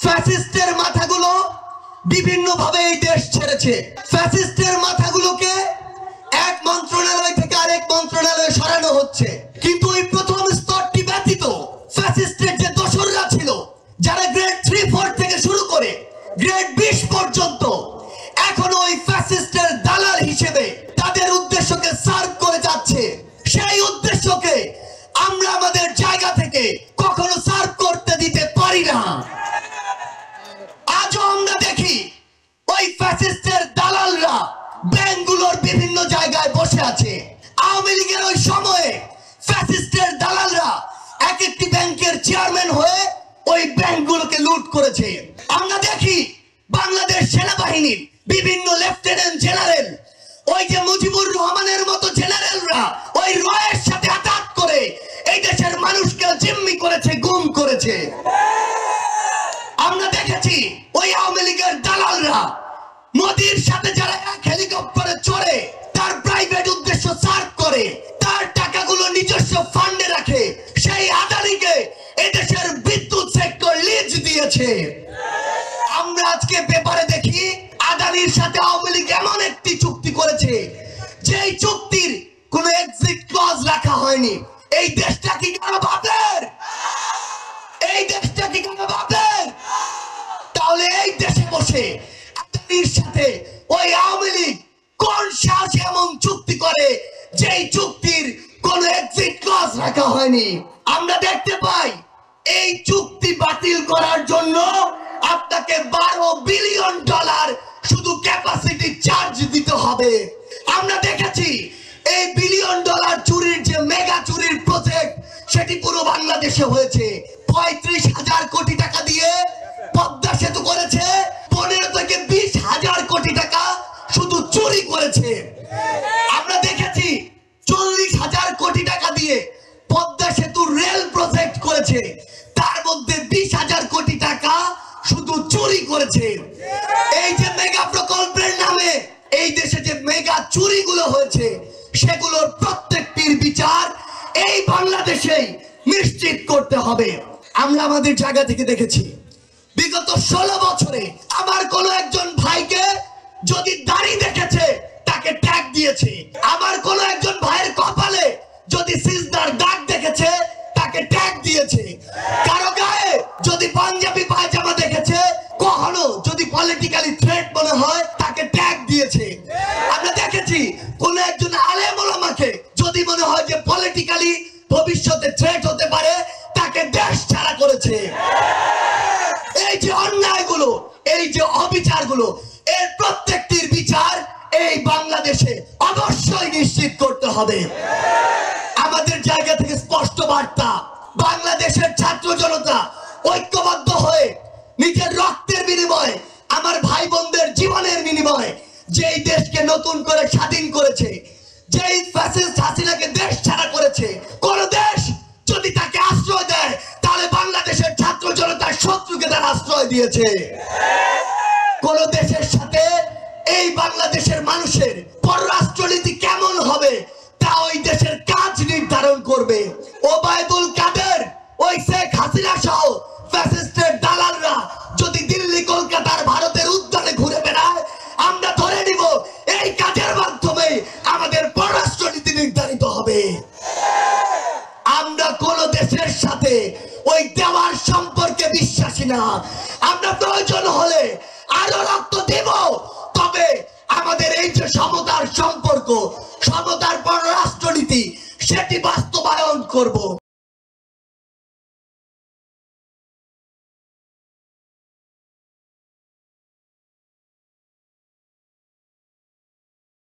ফ্যাসিস্টের মাথাগুলো বিভিন্ন ভাবে এই দেশ ছেড়েছে। ফ্যাসিস্টের মাথাগুলোকে এক মন্ত্রণালয় থেকে আরেক মন্ত্রণালয়ে সরানো হচ্ছে, কিন্তু ওই প্রথম স্তরটি ব্যতীত ফ্যাসিস্টের যে দোসররা ছিল, যারা গ্রেড 3-4 থেকে শুরু করে গ্রেড 20 পর্যন্ত এখনো ওই ফ্যাসিস্টের দালাল হিসেবে তাদের উদ্দেশ্যকে সার্ভ করে যাচ্ছে, সেই উদ্দেশ্যকে আমরা আমাদের জায়গা থেকে কখনো সার্ভ করতে দিতে পারি না। আজও আমরা দেখি ওই ফ্যাসিস্টের দালালরা ব্যাংকগুলোর বিভিন্ন জায়গায় বসে আছে। আওয়ামী লীগের ওই সময়ে ফ্যাসিস্টের দালালরা এক একটি ব্যাংকের চেয়ারম্যান হয়ে ওই ব্যাংকগুলোকে লুট করেছে। আমরা দেখি বাংলাদেশ সেনাবাহিনীর বিভিন্ন লেফটেন্যান্ট জেনারেল, ওই যে মুজিবুর রহমানের মতো জেনারেলরা ওই রয়ের সাথে আঘাত করে এই দেশের মানুষকে জিম্মি করেছে, গুম করেছে। আমরা দেখেছি ওই আওয়ামী লীগের দালালরা মোদির সাথে যারা এক হেলিকপ্টারে চড়ে তার প্রাইভেট উদ্দেশ্য সার্ভ করে, তার টাকাগুলো নিজস্ব ফান্ডে রাখে, সেই আদানিকে এদেশের বিদ্যুৎ সেক্টর লিজ দিয়েছে। আমরা আজকে পেপারে দেখি আদানির সাথে আওয়ামী লীগ এমন একটি চুক্তি করেছে যেই চুক্তির কোনো এক্সিট ক্লজ রাখা হয়নি। এই দেশটা কি কারো বাপের? এই দেশটা কি কারো বাপের? তাহলে এই দেশে বসে আদানির সাথে ওই আওয়ামী লীগ কোন সাহসে এমন চুক্তি করে যেই চুক্তির কোনো এক্সিট ক্লজ রাখা হয়নি? আমরা দেখতে পাই এই চুক্তি বাতিল করার জন্য আপনাকে $12 বিলিয়ন শুধু ক্যাপাসিটি চার্জ দিতে হবে। আমরা দেখেছি এই $1 বিলিয়ন চুরির যে মেগা চুরির প্রজেক্ট, সেটি পুরো বাংলাদেশে হয়েছে। 35,000 কোটি টাকা দিয়ে পদ্মা সেতু করেছে, 15 থেকে 20,000 কোটি টাকা শুধু চুরি করেছে। আমরা দেখেছি 40,000 কোটি টাকা দিয়ে পদ্মা সেতু রেল প্রজেক্ট করেছে, তার মধ্যে 20,000 কোটি টাকা শুধু চুরি করেছে। এই যে মেগা প্রকল্পের নামে এই দেশে যে মেগা চুরিগুলো হয়েছে, সেগুলোর প্রত্যেকটির বিচার এই বাংলাদেশেই নিশ্চিত করতে হবে। আমরা আমাদের জায়গা থেকে দেখেছি বিগত 16 বছরে আমার কোন একজন ভাইকে যদি দাড়ি দেখেছে তাকে ট্যাগ দিয়েছে, আমার কোন একজন ভাইয়ের কপালে যদি সিজদার দাগ দেখেছে তাকে ট্যাগ দিয়েছে, কারো গায়ে যদি পাঞ্জাবি পায়জামা দেখেছে, কখনো যদি পলিটিক্যালি থ্রেট মনে হয় তাকে ট্যাগ দিয়েছে। আমরা দেখেছি কোন একজন আলেম ওলামাকে যদি মনে হয় যে পলিটিক্যালি ভবিষ্যতে থ্রেট হতে পারে, তাকে দেশ ছাড়া করেছে। এই যে অন্যায়গুলো, এই যে অবিচারগুলো, এর প্রত্যেকটির বিচার এই বাংলাদেশে অবশ্যই নিশ্চিত করতে হবে। আমাদের জায়গা থেকে স্পষ্ট বার্তা, বাংলাদেশের ছাত্র জনতা ঐক্যবদ্ধ হয়ে নিজের রক্তের বিনিময়ে, আমার ভাই বোনদের জীবনের বিনিময়ে যেই দেশকে নতুন করে স্বাধীন করেছে, যেই ফ্যাসিস্ট হাসিনাকে দেশ ছাড়া করেছে, কোন দেশ যদি তাকে আশ্রয় দেয় তাহলে বাংলাদেশের ছাত্র জনতার শত্রুকে তার আশ্রয় দিয়েছে। কোন দেশের সাথে এই বাংলাদেশের মানুষের পররাষ্ট্রনীতি কেমন হবে তা ওই দেশের কাজ নির্ধারণ করবে। ওবায়দুল কাদের, ওই শেখ হাসিনা সহ ফ্যাসিস্টের দালালরা যদি দিল্লি, কলকাতার, ভারতের উদ্যানে ঘুরে বেড়ায়, আমরা ধরে নিব এই কাজের মাধ্যমে আমাদের পররাষ্ট্রনীতি নির্ধারিত হবে। আমরা কোন দেশের সাথে ওই দেওয়ার সম্পর্কে বিশ্বাসী না। আমরা প্রয়োজন হলে আরো রক্ত দেব, তবে আমাদের এই যে সমতার সম্পর্ক, সমতার পররাষ্ট্রনীতি, সেটি বাস্তবায়ন করব।